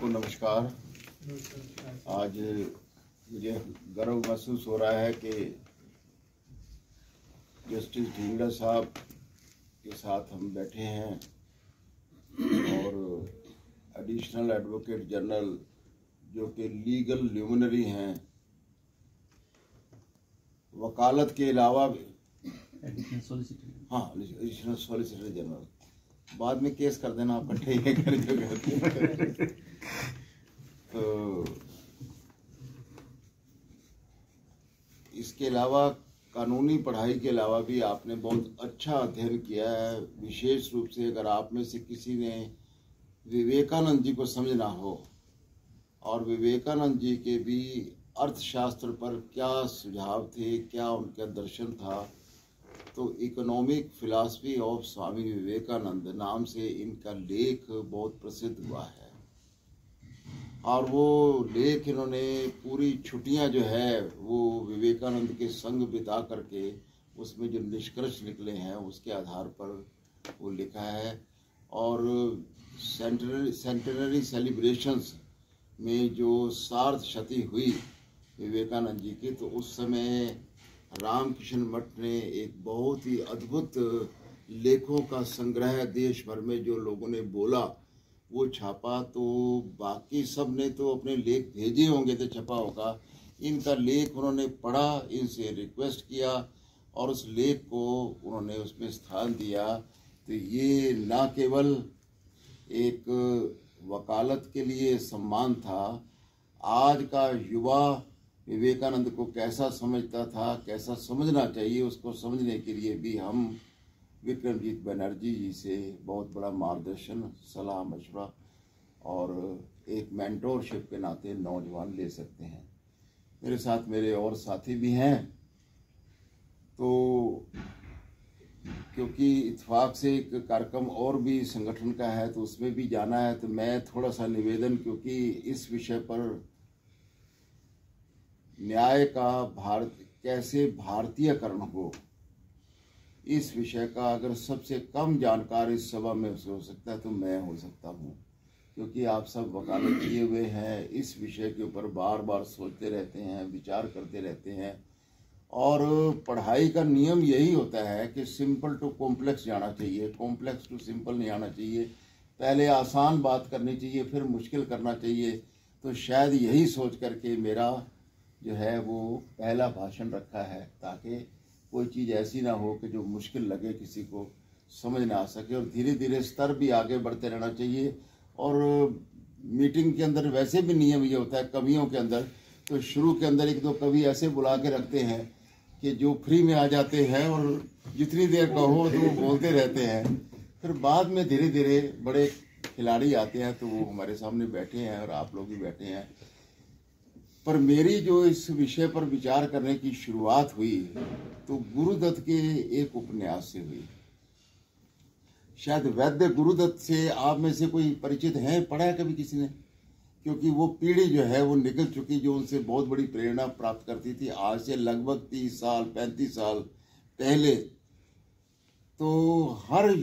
नमस्कार। आज मुझे गर्व महसूस हो रहा है कि जस्टिस ढींगरा साहब के साथ हम बैठे हैं और एडिशनल एडवोकेट जनरल जो कि लीगल ल्यूमिनरी हैं, वकालत के अलावा एडिशनल सॉलिसिटर जनरल, बाद में केस कर देना आप इकट्ठे ही करके। तो इसके अलावा कानूनी पढ़ाई के अलावा भी आपने बहुत अच्छा अध्ययन किया है। विशेष रूप से अगर आप में से किसी ने विवेकानंद जी को समझना हो और विवेकानंद जी के भी अर्थशास्त्र पर क्या सुझाव थे, क्या उनका दर्शन था, तो economic philosophy of Swami Vivekananda नाम से इनका लेख बहुत प्रसिद्ध हुआ है। और वो लेख इन्होंने पूरी छुट्टियां जो है वो विवेकानंद के संग बिता करके उसमें जो निष्कर्ष निकले हैं उसके आधार पर वो लिखा है। और सेंटेनरी सेलिब्रेशंस में जो सार्ध शती हुई विवेकानंद जी की, तो उस समय रामकृष्ण मठ ने एक बहुत ही अद्भुत लेखों का संग्रह देश भर में जो लोगों ने बोला वो छापा। तो बाकी सब ने तो अपने लेख भेजे होंगे तो छपा होगा, इनका लेख उन्होंने पढ़ा, इनसे रिक्वेस्ट किया और उस लेख को उन्होंने उसमें स्थान दिया। तो ये ना केवल एक वकालत के लिए सम्मान था, आज का युवा विवेकानंद को कैसा समझता था, कैसा समझना चाहिए, उसको समझने के लिए भी हम विक्रमजीत बनर्जी जी से बहुत बड़ा मार्गदर्शन, सलाह मशवरा और एक मेंटोरशिप के नाते नौजवान ले सकते हैं। मेरे साथ मेरे और साथी भी हैं, तो क्योंकि इत्तेफाक से एक कार्यक्रम और भी संगठन का है तो उसमें भी जाना है, तो मैं थोड़ा सा निवेदन, क्योंकि इस विषय पर न्याय का कैसे भारतीयकरण हो, इस विषय का अगर सबसे कम जानकार इस सभा में हो सकता है तो मैं हो सकता हूँ, क्योंकि आप सब वकालत किए हुए हैं, इस विषय के ऊपर बार बार सोचते रहते हैं, विचार करते रहते हैं। और पढ़ाई का नियम यही होता है कि सिंपल टू कॉम्प्लेक्स जाना चाहिए, कॉम्प्लेक्स टू सिंपल नहीं आना चाहिए। पहले आसान बात करनी चाहिए, फिर मुश्किल करना चाहिए। तो शायद यही सोच करके मेरा जो है वो पहला भाषण रखा है, ताकि कोई चीज़ ऐसी ना हो कि जो मुश्किल लगे, किसी को समझ ना आ सके। और धीरे धीरे स्तर भी आगे बढ़ते रहना चाहिए। और मीटिंग के अंदर वैसे भी नियम ये होता है, कवियों के अंदर तो शुरू के अंदर एक दो कवि ऐसे बुला के रखते हैं कि जो फ्री में आ जाते हैं और जितनी देर कहो तो वो बोलते रहते हैं। फिर बाद में धीरे धीरे बड़े खिलाड़ी आते हैं, तो वो हमारे सामने बैठे हैं और आप लोग भी बैठे हैं। पर मेरी जो इस विषय पर विचार करने की शुरुआत हुई तो गुरुदत्त के एक उपन्यास से हुई। शायद वैद्य गुरुदत्त से आप में से कोई परिचित है, पढ़ा है कभी किसी ने? क्योंकि वो पीढ़ी जो है वो निकल चुकी जो उनसे बहुत बड़ी प्रेरणा प्राप्त करती थी, आज से लगभग 30 साल 35 साल पहले। तो हर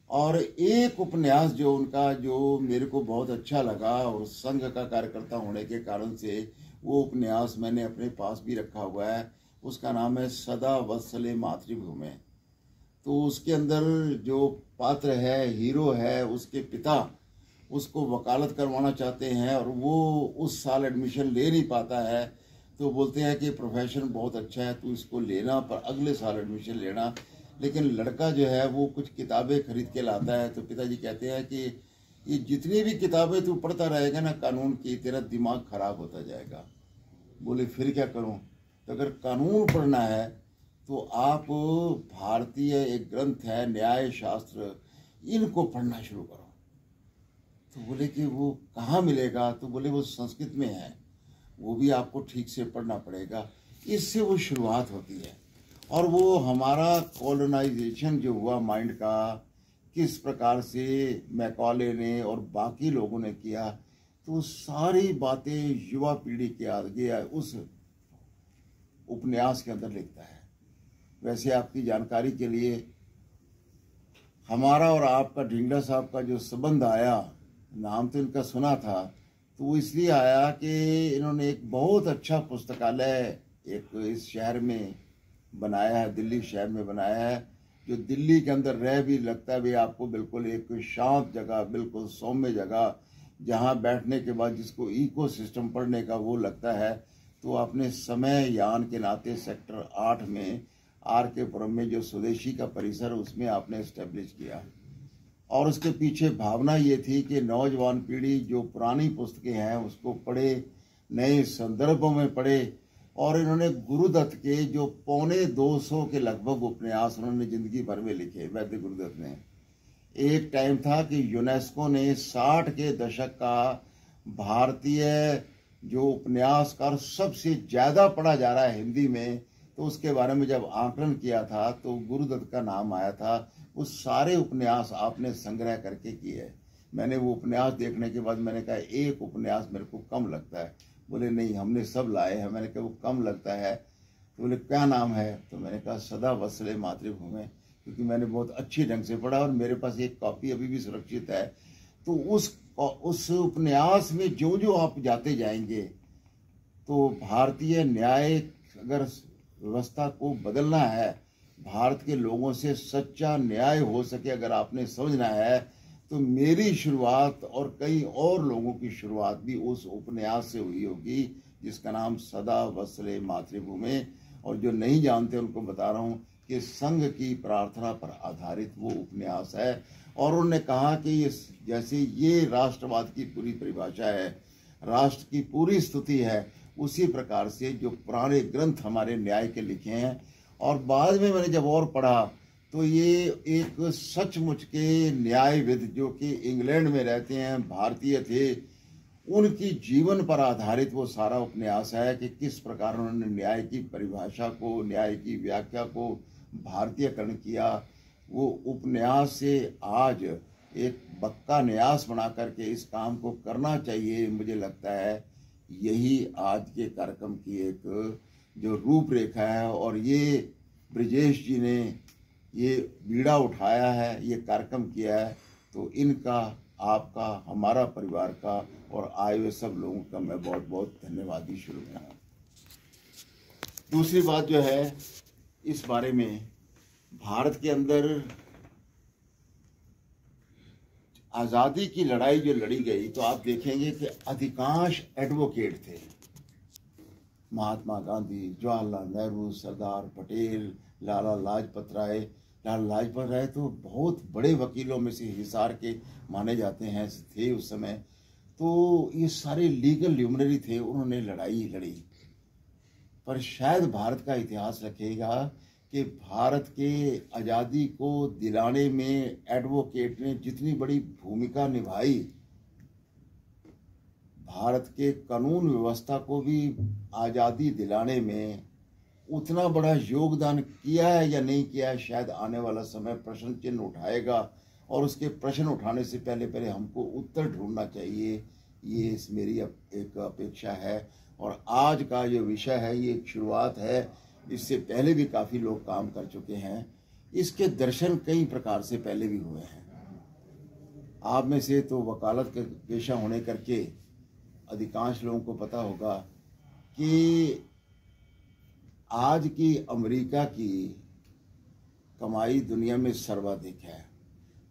और एक उपन्यास जो उनका, जो मेरे को बहुत अच्छा लगा और संघ का कार्यकर्ता होने के कारण से वो उपन्यास मैंने अपने पास भी रखा हुआ है, उसका नाम है सदा वत्सले मातृभूमि। तो उसके अंदर जो पात्र है, हीरो है, उसके पिता उसको वकालत करवाना चाहते हैं और वो उस साल एडमिशन ले नहीं पाता है। तो बोलते हैं कि प्रोफेशन बहुत अच्छा है, तो इसको लेना, पर अगले साल एडमिशन लेना। लेकिन लड़का जो है वो कुछ किताबें खरीद के लाता है, तो पिताजी कहते हैं कि ये जितनी भी किताबें तू पढ़ता रहेगा ना कानून की, तेरा दिमाग खराब होता जाएगा। बोले फिर क्या करूं? तो अगर कानून पढ़ना है तो आप भारतीय एक ग्रंथ है न्याय शास्त्र, इनको पढ़ना शुरू करो। तो बोले कि वो कहाँ मिलेगा? तो बोले वो संस्कृत में है, वो भी आपको ठीक से पढ़ना पड़ेगा। इससे वो शुरुआत होती है। और वो हमारा कॉलोनाइजेशन जो हुआ माइंड का, किस प्रकार से मैकॉले ने और बाकी लोगों ने किया, तो सारी बातें युवा पीढ़ी के आगे उस उपन्यास के अंदर लिखता है। वैसे आपकी जानकारी के लिए, हमारा और आपका ढींगरा साहब का जो संबंध आया नाम तो इनका सुना था, तो वो इसलिए आया कि इन्होंने एक बहुत अच्छा पुस्तकालय एक इस शहर में बनाया है, दिल्ली शहर में बनाया है, जो दिल्ली के अंदर रह भी लगता है भी आपको बिल्कुल एक शांत जगह, बिल्कुल सौम्य जगह, जहाँ बैठने के बाद जिसको इको सिस्टम पढ़ने का वो लगता है। तो आपने समय यान के नाते सेक्टर 8 में आर के पुरम में जो स्वदेशी का परिसर उसमें आपने इस्टेब्लिश किया, और उसके पीछे भावना ये थी कि नौजवान पीढ़ी जो पुरानी पुस्तकें हैं उसको पढ़े, नए संदर्भों में पढ़े। और इन्होंने गुरुदत्त के जो 250 के लगभग उपन्यास उन्होंने जिंदगी भर में लिखे, वैद्य गुरुदत्त ने। एक टाइम था कि यूनेस्को ने 60 के दशक का भारतीय जो उपन्यासकार सबसे ज़्यादा पढ़ा जा रहा है हिंदी में, तो उसके बारे में जब आकलन किया था तो गुरुदत्त का नाम आया था। उस सारे उपन्यास आपने संग्रह करके किए। मैंने वो उपन्यास देखने के बाद मैंने कहा एक उपन्यास मेरे को कम लगता है। बोले नहीं, हमने सब लाए हैं। मैंने कहा वो कम लगता है, तो बोले क्या नाम है? तो मैंने कहा सदा वत्सले मातृभूमि, क्योंकि मैंने बहुत अच्छी ढंग से पढ़ा और मेरे पास एक कॉपी अभी भी सुरक्षित है। तो उस उपन्यास में जो जो आप जाते जाएंगे, तो भारतीय न्याय अगर व्यवस्था को बदलना है, भारत के लोगों से सच्चा न्याय हो सके अगर आपने समझना है, तो मेरी शुरुआत और कई और लोगों की शुरुआत भी उस उपन्यास से हुई होगी जिसका नाम सदा वत्सले मातृभूमि। और जो नहीं जानते उनको बता रहा हूँ कि संघ की प्रार्थना पर आधारित वो उपन्यास है। और उन्होंने कहा कि ये जैसे ये राष्ट्रवाद की पूरी परिभाषा है, राष्ट्र की पूरी स्तुति है, उसी प्रकार से जो पुराने ग्रंथ हमारे न्याय के लिखे हैं। और बाद में मैंने जब और पढ़ा तो ये एक सचमुच के न्यायविद जो कि इंग्लैंड में रहते हैं, भारतीय थे, उनकी जीवन पर आधारित वो सारा उपन्यास है कि किस प्रकार उन्होंने न्याय की परिभाषा को, न्याय की व्याख्या को भारतीयकरण किया। वो उपन्यास से आज एक बक्का न्यास बना करके इस काम को करना चाहिए। मुझे लगता है यही आज के कार्यक्रम की एक जो रूपरेखा है। और ये ब्रिजेश जी ने ये बीड़ा उठाया है, ये कार्यक्रम किया है, तो इनका, आपका, हमारा परिवार का और आए हुए सब लोगों का मैं बहुत बहुत धन्यवादी शुरू करता। दूसरी बात जो है इस बारे में, भारत के अंदर आज़ादी की लड़ाई जो लड़ी गई, तो आप देखेंगे कि अधिकांश एडवोकेट थे। महात्मा गांधी, जवाहरलाल नेहरू, सरदार पटेल, लाला लाजपत राय। लाला लाजपत राय तो बहुत बड़े वकीलों में से हिसार के माने जाते हैं, थे उस समय। तो ये सारे लीगल ल्यूमिनरी थे, उन्होंने लड़ाई लड़ी। पर शायद भारत का इतिहास रखेगा कि भारत के आज़ादी को दिलाने में एडवोकेट ने जितनी बड़ी भूमिका निभाई, भारत के कानून व्यवस्था को भी आज़ादी दिलाने में उतना बड़ा योगदान किया है या नहीं किया है, शायद आने वाला समय प्रश्न चिन्ह उठाएगा। और उसके प्रश्न उठाने से पहले पहले हमको उत्तर ढूंढना चाहिए, ये मेरी एक अपेक्षा है। और आज का जो विषय है ये एक शुरुआत है, इससे पहले भी काफ़ी लोग काम कर चुके हैं। इसके दर्शन कई प्रकार से पहले भी हुए हैं। आप में से तो वकालत का पेशा होने करके अधिकांश लोगों को पता होगा कि आज की अमेरिका की कमाई दुनिया में सर्वाधिक है।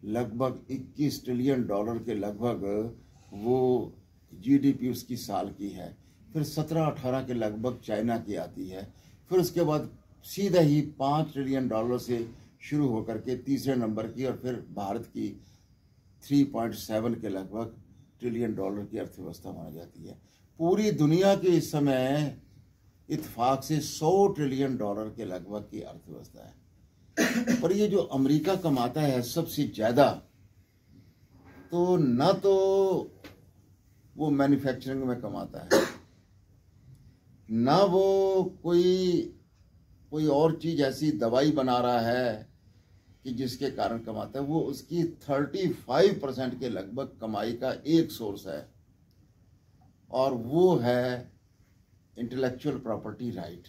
लगभग 21 ट्रिलियन डॉलर के लगभग वो जीडीपी उसकी साल की है। फिर 17-18 के लगभग चाइना की आती है। फिर उसके बाद सीधा ही 5 ट्रिलियन डॉलर से शुरू होकर के तीसरे नंबर की, और फिर भारत की 3.7 के लगभग ट्रिलियन डॉलर की अर्थव्यवस्था मानी जाती है। पूरी दुनिया के इस समय इत्तेफाक से 100 ट्रिलियन डॉलर के लगभग की अर्थव्यवस्था है। पर ये जो अमेरिका कमाता है सबसे ज्यादा, तो न तो वो मैन्युफैक्चरिंग में कमाता है, ना वो कोई और चीज ऐसी दवाई बना रहा है कि जिसके कारण कमाता है। वो उसकी 35% के लगभग कमाई का एक सोर्स है, और वो है इंटेलेक्चुअल प्रॉपर्टी राइट।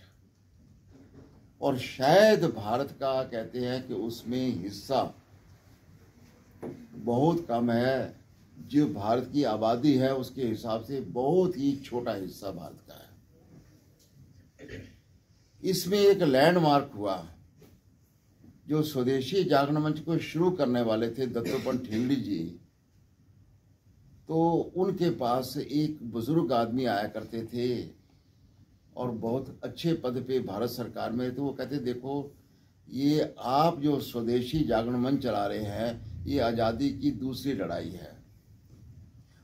और शायद भारत का कहते हैं कि उसमें हिस्सा बहुत कम है। जो भारत की आबादी है उसके हिसाब से बहुत ही छोटा हिस्सा भारत का है। इसमें एक लैंडमार्क हुआ। जो स्वदेशी जागरण मंच को शुरू करने वाले थे दत्तोपंत ठेंगड़ी जी, तो उनके पास एक बुजुर्ग आदमी आया करते थे और बहुत अच्छे पद पे भारत सरकार में। तो वो कहते, देखो ये आप जो स्वदेशी जागरण मंच चला रहे हैं, ये आज़ादी की दूसरी लड़ाई है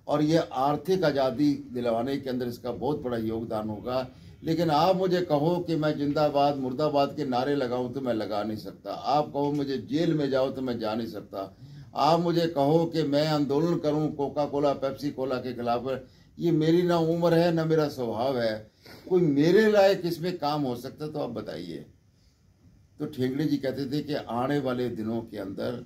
और ये आर्थिक आज़ादी दिलवाने के अंदर इसका बहुत बड़ा योगदान होगा। लेकिन आप मुझे कहो कि मैं जिंदाबाद मुर्दाबाद के नारे लगाऊं तो मैं लगा नहीं सकता। आप कहो मुझे जेल में जाओ तो मैं जा नहीं सकता। आप मुझे कहो कि मैं आंदोलन करूं कोका कोला पेप्सी कोला के खिलाफ, ये मेरी ना उम्र है ना मेरा स्वभाव है। कोई मेरे लायक इसमें काम हो सकता तो आप बताइए। तो ठेंगड़ी जी कहते थे कि आने वाले दिनों के अंदर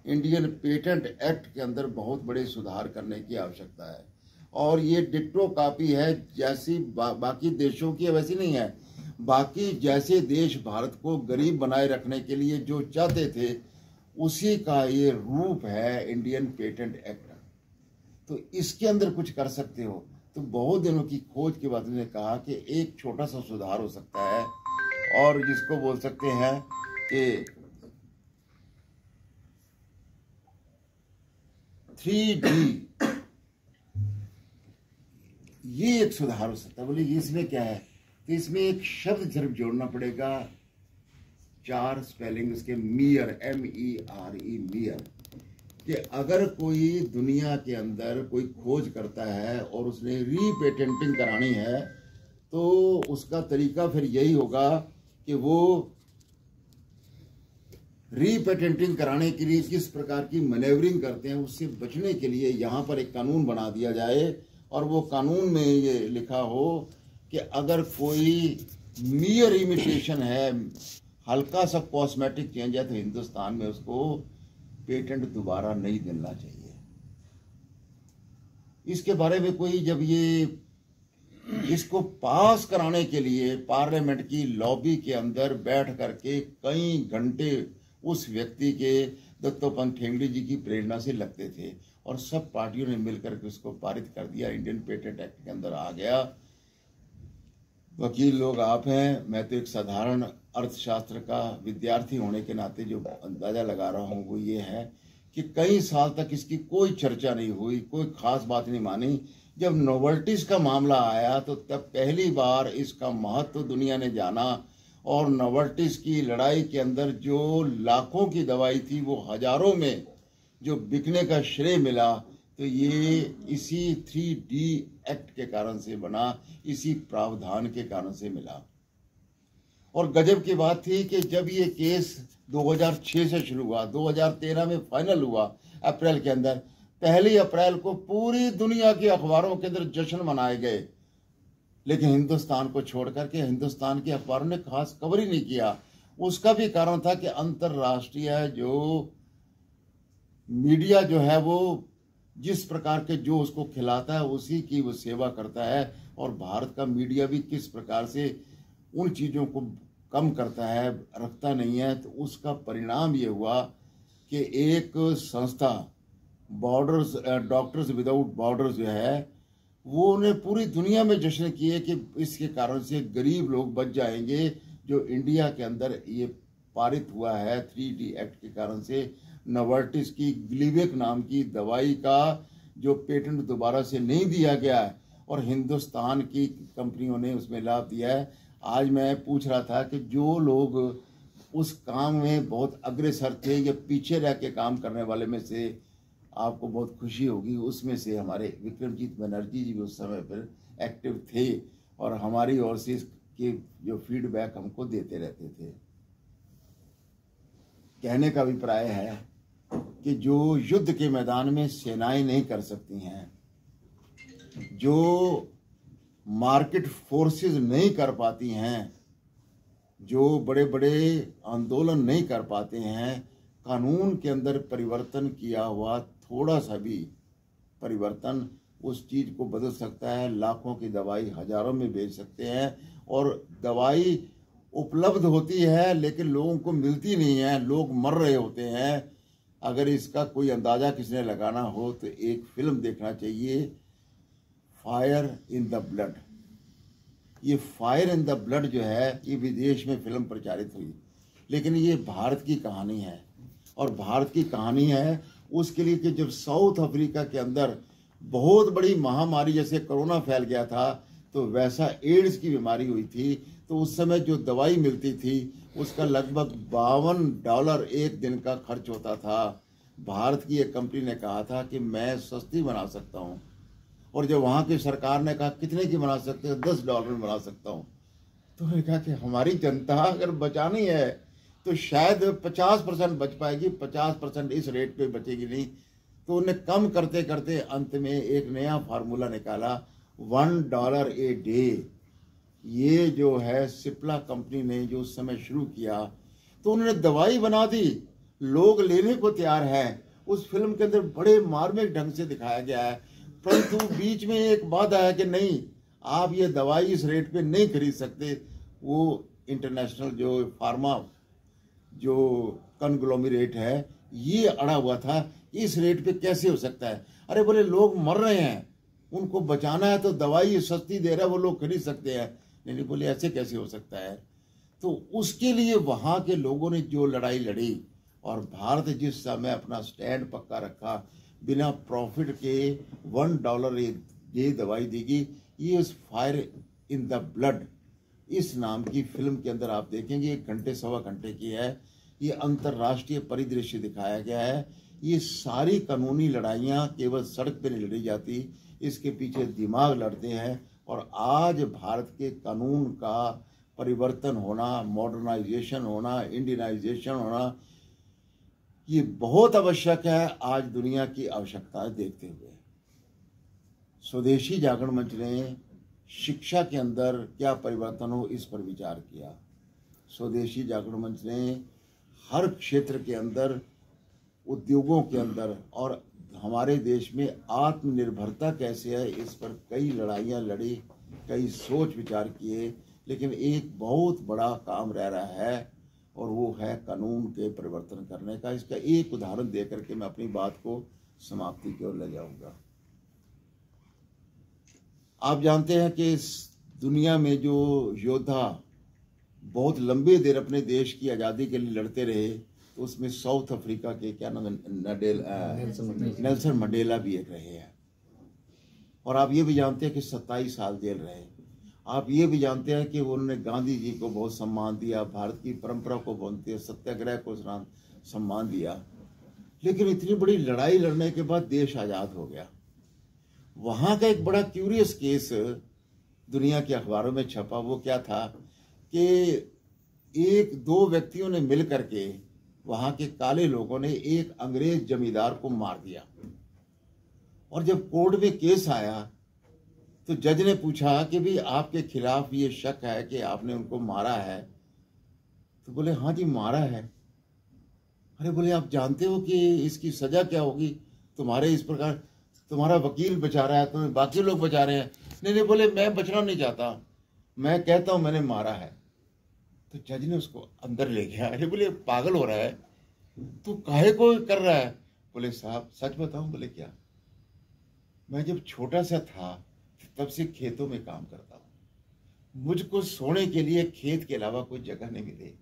इंडियन पेटेंट एक्ट के अंदर बहुत बड़े सुधार करने की आवश्यकता है और ये डिट्टो कॉपी है जैसी बाकी देशों की, वैसी नहीं है। बाकी जैसे देश भारत को गरीब बनाए रखने के लिए जो चाहते थे उसी का ये रूप है इंडियन पेटेंट एक्ट। तो इसके अंदर कुछ कर सकते हो। तो बहुत दिनों की खोज के बाद उन्होंने कहा कि एक छोटा सा सुधार हो सकता है और जिसको बोल सकते हैं कि 3D, ये एक सुधार हो सकता है। बोले इसमें क्या है? तो इसमें एक शब्द सिर्फ जोड़ना पड़ेगा, 4 स्पेलिंग उसके, मियर, MERE, मियर। कि अगर कोई दुनिया के अंदर कोई खोज करता है और उसने रीपेटेंटिंग करानी है तो उसका तरीका फिर यही होगा कि वो रीपेटेंटिंग कराने के लिए किस प्रकार की मैनेवरिंग करते हैं, उससे बचने के लिए यहाँ पर एक कानून बना दिया जाए और वो कानून में ये लिखा हो कि अगर कोई मियर इमिटेशन है, हल्का सा कॉस्मेटिक चेंज है, तो हिंदुस्तान में उसको पेटेंट दोबारा नहीं देना चाहिए। इसके बारे में कोई जब ये इसको पास कराने के लिए पार्लियामेंट की लॉबी के अंदर बैठ करके कई घंटे उस व्यक्ति के दत्तोपंत ठेंगड़ी जी की प्रेरणा से लगते थे और सब पार्टियों ने मिलकर के उसको पारित कर दिया, इंडियन पेटेंट एक्ट के अंदर आ गया। वकील लोग आप हैं, मैं तो एक साधारण अर्थशास्त्र का विद्यार्थी होने के नाते जो अंदाजा लगा रहा हूँ वो ये है कि कई साल तक इसकी कोई चर्चा नहीं हुई, कोई खास बात नहीं मानी। जब नोवेल्टीज का मामला आया तो तब पहली बार इसका महत्व दुनिया ने जाना और नोवेल्टीज की लड़ाई के अंदर जो लाखों की दवाई थी वो हजारों में जो बिकने का श्रेय मिला, तो ये इसी 3D एक्ट के कारण से बना, इसी प्रावधान के कारण से मिला। और गजब की बात थी कि जब ये केस 2006 से शुरू हुआ, 2013 में फाइनल हुआ अप्रैल के अंदर, 1 अप्रैल को पूरी दुनिया के अखबारों के अंदर जश्न मनाए गए, लेकिन हिंदुस्तान को छोड़ करके हिंदुस्तान के अखबारों ने खास कवर ही नहीं किया। उसका भी कारण था कि अंतरराष्ट्रीय जो मीडिया जो है वो जिस प्रकार के जो उसको खिलाता है उसी की वो सेवा करता है और भारत का मीडिया भी किस प्रकार से उन चीज़ों को कम करता है, रखता नहीं है। तो उसका परिणाम ये हुआ कि एक संस्था बॉर्डर्स, डॉक्टर्स विदाउट बॉर्डर्स जो है, वो ने पूरी दुनिया में जश्न किए कि इसके कारण से गरीब लोग बच जाएंगे। जो इंडिया के अंदर ये पारित हुआ है 3D एक्ट के कारण से, नोवार्टिस की ग्लिवेक नाम की दवाई का जो पेटेंट दोबारा से नहीं दिया गया है और हिंदुस्तान की कंपनियों ने उसमें लाभ दिया है। आज मैं पूछ रहा था कि जो लोग उस काम में बहुत अग्रसर थे या पीछे रह के काम करने वाले में से आपको बहुत खुशी होगी, उसमें से हमारे विक्रमजीत बनर्जी जी भी उस समय पर एक्टिव थे और हमारी ओर से इसके जो फीडबैक हमको देते रहते थे। कहने का अभिप्राय है कि जो युद्ध के मैदान में सेनाएं नहीं कर सकती हैं, जो मार्केट फोर्सेस नहीं कर पाती हैं, जो बड़े बड़े आंदोलन नहीं कर पाते हैं, कानून के अंदर परिवर्तन किया हुआ थोड़ा सा भी परिवर्तन उस चीज़ को बदल सकता है। लाखों की दवाई हजारों में बेच सकते हैं और दवाई उपलब्ध होती है लेकिन लोगों को मिलती नहीं है, लोग मर रहे होते हैं। अगर इसका कोई अंदाज़ा किसने लगाना हो तो एक फिल्म देखना चाहिए, फायर इन द ब्लड। ये फायर इन द ब्लड जो है ये विदेश में फिल्म प्रचारित हुई, लेकिन ये भारत की कहानी है। और भारत की कहानी है उसके लिए कि जब साउथ अफ्रीका के अंदर बहुत बड़ी महामारी जैसे कोरोना फैल गया था, तो वैसा एड्स की बीमारी हुई थी, तो उस समय जो दवाई मिलती थी उसका लगभग $52 एक दिन का खर्च होता था। भारत की एक कंपनी ने कहा था कि मैं सस्ती बना सकता हूँ, और जब वहाँ की सरकार ने कहा कितने की बना सकते हो, $10 में बना सकता हूँ, तो मैंने कहा कि हमारी जनता अगर बचानी है तो शायद 50% बच पाएगी, 50% इस रेट पे बचेगी नहीं। तो उन्हें कम करते करते अंत में एक नया फार्मूला निकाला, $1 ए डे। ये जो है सिप्ला कंपनी ने जो उस समय शुरू किया, तो उन्होंने दवाई बना दी, लोग लेने को तैयार है। उस फिल्म के अंदर बड़े मार्मिक ढंग से दिखाया गया है, परंतु बीच में एक बात आया कि नहीं, आप ये दवाई इस रेट पे नहीं खरीद सकते। वो इंटरनेशनल जो फार्मा जो कन्ग्लोमरेट है ये अड़ा हुआ था, इस रेट पे कैसे हो सकता है। अरे बोले लोग मर रहे हैं, उनको बचाना है तो दवाई सस्ती दे रहा है, वो लोग खरीद सकते हैं। नहीं बोले ऐसे कैसे हो सकता है। तो उसके लिए वहाँ के लोगों ने जो लड़ाई लड़ी, और भारत जिस समय अपना स्टैंड पक्का रखा, बिना प्रॉफिट के $1 ये दवाई देगी। ये उस फायर इन द ब्लड इस नाम की फिल्म के अंदर आप देखेंगे, 1 घंटे सवा घंटे की है। ये अंतर्राष्ट्रीय परिदृश्य दिखाया गया है। ये सारी कानूनी लड़ाइयाँ केवल सड़क पे नहीं लड़ी जाती, इसके पीछे दिमाग लड़ते हैं। और आज भारत के कानून का परिवर्तन होना, मॉडर्नाइजेशन होना, इंडियनाइजेशन होना, ये बहुत आवश्यक है आज दुनिया की आवश्यकताएं देखते हुए। स्वदेशी जागरण मंच ने शिक्षा के अंदर क्या परिवर्तन हो इस पर विचार किया। स्वदेशी जागरण मंच ने हर क्षेत्र के अंदर, उद्योगों के अंदर और हमारे देश में आत्मनिर्भरता कैसे है इस पर कई लड़ाइयाँ लड़ी, कई सोच विचार किए, लेकिन एक बहुत बड़ा काम रह रहा है और वो है कानून के परिवर्तन करने का। इसका एक उदाहरण देकर के मैं अपनी बात को समाप्ति की ओर ले जाऊंगा। आप जानते हैं कि इस दुनिया में जो योद्धा बहुत लंबे देर अपने देश की आज़ादी के लिए लड़ते रहे, तो उसमें साउथ अफ्रीका के क्या नाम नेल्सन मंडेला भी एक रहे हैं। और आप ये भी जानते हैं कि 27 साल जेल रहे। आप ये भी जानते हैं कि उन्होंने गांधी जी को बहुत सम्मान दिया, भारत की परंपरा को बहुत सत्याग्रह को सम्मान दिया। लेकिन इतनी बड़ी लड़ाई लड़ने के बाद देश आज़ाद हो गया। वहाँ का एक बड़ा क्यूरियस केस दुनिया के अखबारों में छपा। वो क्या था कि 1-2 व्यक्तियों ने मिल करके, वहाँ के काले लोगों ने एक अंग्रेज जमींदार को मार दिया। और जब कोर्ट में केस आया तो जज ने पूछा कि भी आपके खिलाफ ये शक है कि आपने उनको मारा है। तो बोले हाँ जी मारा है। अरे बोले आप जानते हो कि इसकी सजा क्या होगी? तुम्हारे इस प्रकार तुम्हारा वकील बचा रहा है, तुम्हें बाकी लोग बचा रहे हैं। नहीं बोले मैं बचना नहीं चाहता, मैं कहता हूं मैंने मारा है। तो जज ने उसको अंदर ले गया। अरे बोले पागल हो रहा है, तू काहे को कर रहा है? बोले साहब सच बताऊं? बोले क्या? मैं जब छोटा सा था तब से खेतों में काम करता हूं। मुझको सोने के लिए खेत के अलावा कोई जगह नहीं मिली।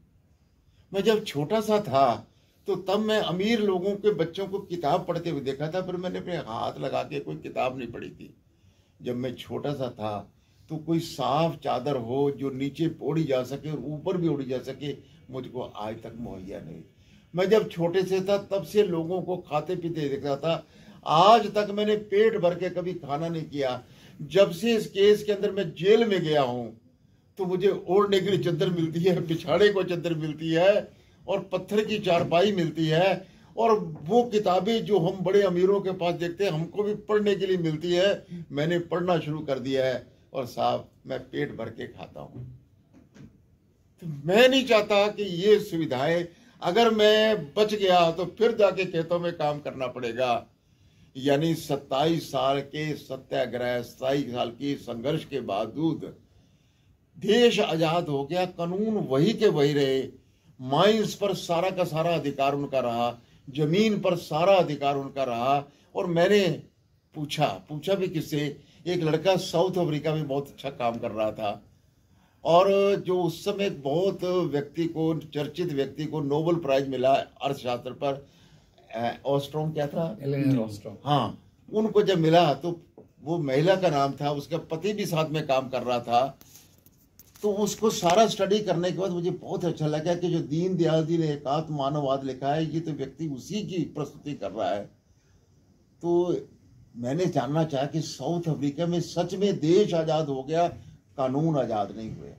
मैं जब छोटा सा था तो तब मैं अमीर लोगों के बच्चों को किताब पढ़ते हुए देखा था, पर मैंने अपने हाथ लगा के कोई किताब नहीं पढ़ी थी। जब मैं छोटा सा था तो कोई साफ चादर हो जो नीचे ओढ़ी जा सके और ऊपर भी ओढ़ी जा सके, मुझको आज तक मुहैया नहीं। मैं जब छोटे से था तब से लोगों को खाते पीते देखता था, आज तक मैंने पेट भर के कभी खाना नहीं किया। जब से इस केस के अंदर मैं जेल में गया हूं तो मुझे ओढ़ने के लिए चादर मिलती है, बिछाने को चादर मिलती है और पत्थर की चारपाई मिलती है। और वो किताबें जो हम बड़े अमीरों के पास देखते हैं हमको भी पढ़ने के लिए मिलती है। मैंने पढ़ना शुरू कर दिया है और साहब मैं पेट भर के खाता हूं। तो मैं नहीं चाहता कि ये सुविधाएं, अगर मैं बच गया तो फिर जाके खेतों में काम करना पड़ेगा। यानी 27 साल के सत्याग्रह, 27 साल की संघर्ष के बावजूद देश आजाद हो गया। कानून वही के वही रहे, माइंस पर सारा का सारा अधिकार उनका रहा। जमीन पर सारा अधिकार उनका रहा। और मैंने पूछा भी किससे, एक लड़का साउथ अफ्रीका में बहुत अच्छा काम कर रहा था, और जो उस समय बहुत चर्चित व्यक्ति को नोबेल प्राइज मिला अर्थशास्त्र पर, ऑस्ट्रोम क्या था, ऑस्ट्रोम, हाँ, उनको जब मिला तो वो महिला का नाम था, उसका पति भी साथ में काम कर रहा था। तो उसको सारा स्टडी करने के बाद मुझे बहुत अच्छा लगा कि जो दीनदयाल जी ने एकात्म मानववाद लिखा है, ये तो व्यक्ति उसी की प्रस्तुति कर रहा है। तो मैंने जानना चाहा कि साउथ अफ्रीका में सच में देश आजाद हो गया, कानून आजाद नहीं हुए।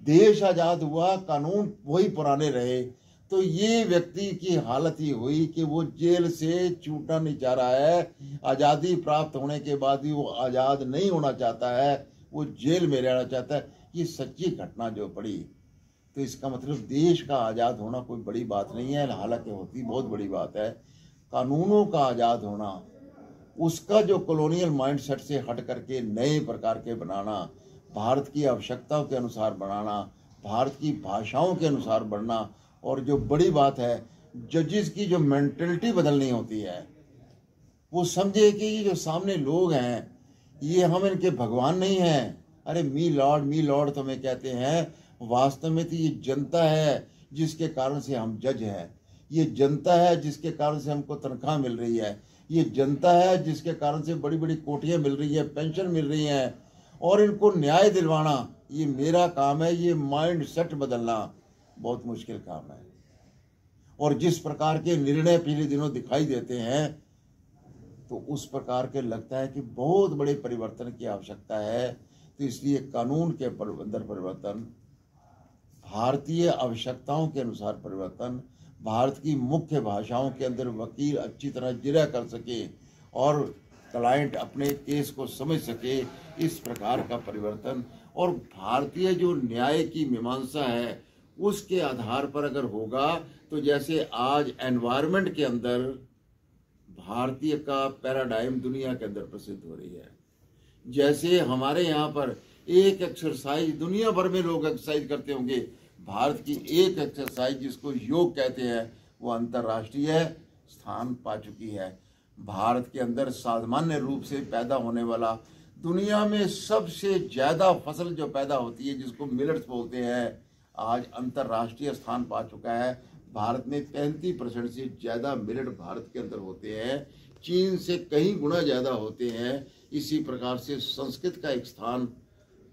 देश आजाद हुआ, कानून वही पुराने रहे। तो ये व्यक्ति की हालत ही हुई कि वो जेल से छूटना नहीं चाह रहा है, आज़ादी प्राप्त होने के बाद भी वो आज़ाद नहीं होना चाहता है, वो जेल में रहना चाहता है। ये सच्ची घटना जो पड़ी, तो इसका मतलब देश का आज़ाद होना कोई बड़ी बात नहीं है, हालांकि होती बहुत बड़ी बात है। कानूनों का आज़ाद होना, उसका जो कॉलोनियल माइंडसेट से हट करके नए प्रकार के बनाना, भारत की आवश्यकताओं के अनुसार बनाना, भारत की भाषाओं के अनुसार बढ़ना, और जो बड़ी बात है, जजेस की जो मेंटलिटी बदलनी होती है, वो समझे कि ये जो सामने लोग हैं, ये हम इनके भगवान नहीं हैं। अरे मी लॉर्ड तो हमें कहते हैं, वास्तव में तो ये जनता है जिसके कारण से हम जज हैं। ये जनता है जिसके कारण से हमको तनख्वाह मिल रही है। ये जनता है जिसके कारण से बड़ी बड़ी कोठियाँ मिल रही है, पेंशन मिल रही हैं, और इनको न्याय दिलवाना ये मेरा काम है। ये माइंड सेट बदलना बहुत मुश्किल काम है। और जिस प्रकार के निर्णय पिछले दिनों दिखाई देते हैं, तो उस प्रकार के लगता है कि बहुत बड़े परिवर्तन की आवश्यकता है। तो इसलिए कानून के अंदर परिवर्तन, भारतीय आवश्यकताओं के अनुसार परिवर्तन, भारत की मुख्य भाषाओं के अंदर वकील अच्छी तरह जिरह कर सके और क्लाइंट अपने केस को समझ सके, इस प्रकार का परिवर्तन। और भारतीय जो न्याय की मीमांसा है, उसके आधार पर अगर होगा, तो जैसे आज एनवायरनमेंट के अंदर भारतीय का पैराडाइम दुनिया के अंदर प्रसिद्ध हो रही है। जैसे हमारे यहाँ पर एक एक्सरसाइज, दुनिया भर में लोग एक्सरसाइज करते होंगे, भारत की एक एक्सरसाइज जिसको योग कहते हैं, वो अंतर्राष्ट्रीय स्थान पा चुकी है। भारत के अंदर सामान्य रूप से पैदा होने वाला, दुनिया में सबसे ज़्यादा फसल जो पैदा होती है, जिसको मिलेट्स बोलते हैं, आज अंतर्राष्ट्रीय स्थान पा चुका है। भारत में 35% से ज़्यादा मिलेट भारत के अंदर होते हैं, चीन से कई गुना ज़्यादा होते हैं। इसी प्रकार से संस्कृत का एक स्थान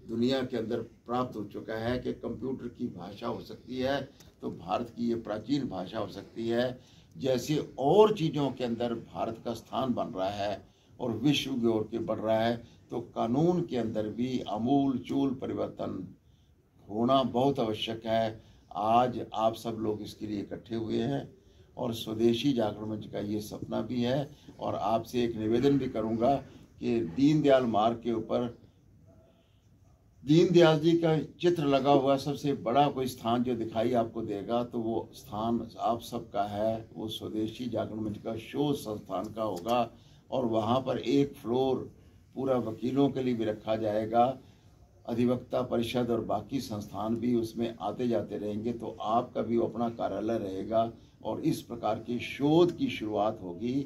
दुनिया के अंदर प्राप्त हो चुका है कि कंप्यूटर की भाषा हो सकती है, तो भारत की ये प्राचीन भाषा हो सकती है। जैसे और चीज़ों के अंदर भारत का स्थान बन रहा है और विश्व की ओर के बढ़ रहा है, तो कानून के अंदर भी आमूल चूल परिवर्तन होना बहुत आवश्यक है। आज आप सब लोग इसके लिए इकट्ठे हुए हैं, और स्वदेशी जागरण मंच का ये सपना भी है। और आपसे एक निवेदन भी करूंगा कि दीनदयाल मार्ग के ऊपर दीनदयाल जी का चित्र लगा हुआ सबसे बड़ा कोई स्थान जो दिखाई आपको देगा, तो वो स्थान आप सबका है, वो स्वदेशी जागरण मंच का शोध संस्थान का होगा। और वहाँ पर एक फ्लोर पूरा वकीलों के लिए भी रखा जाएगा, अधिवक्ता परिषद और बाकी संस्थान भी उसमें आते जाते रहेंगे, तो आपका भी अपना कार्यालय रहेगा। और इस प्रकार की शोध की शुरुआत होगी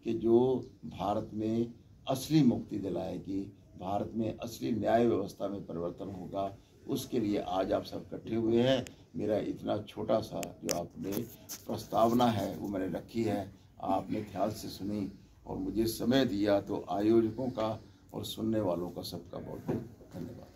कि जो भारत में असली मुक्ति दिलाएगी, भारत में असली न्याय व्यवस्था में परिवर्तन होगा। उसके लिए आज आप सब इकट्ठे हुए हैं। मेरा इतना छोटा सा जो आपने प्रस्तावना है वो मैंने रखी है, आपने ध्यान से सुनी और मुझे समय दिया, तो आयोजकों का और सुनने वालों का सबका बहुत बहुत धन्यवाद।